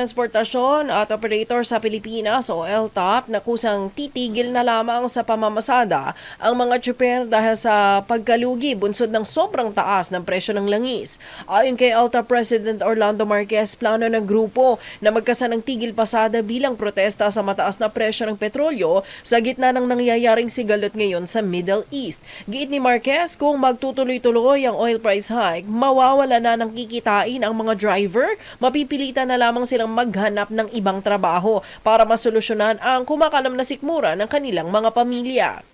Transportasyon at Operator sa Pilipinas o LTOP na kusang titigil na lamang sa pamamasada ang mga tsuper dahil sa pagkalugi bunsod ng sobrang taas ng presyo ng langis. Ayon kay LTOP President Orlando Marquez, plano ng grupo na magkasanang tigil pasada bilang protesta sa mataas na presyo ng petrolyo sa gitna ng nangyayaring sigalot ngayon sa Middle East. Giit ni Marquez, kung magtutuloy-tuloy ang oil price hike, mawawala na ng kikitain ang mga driver, mapipilitan na lamang silang maghanap ng ibang trabaho para masolusyonan ang kumakalam na sikmura ng kanilang mga pamilya.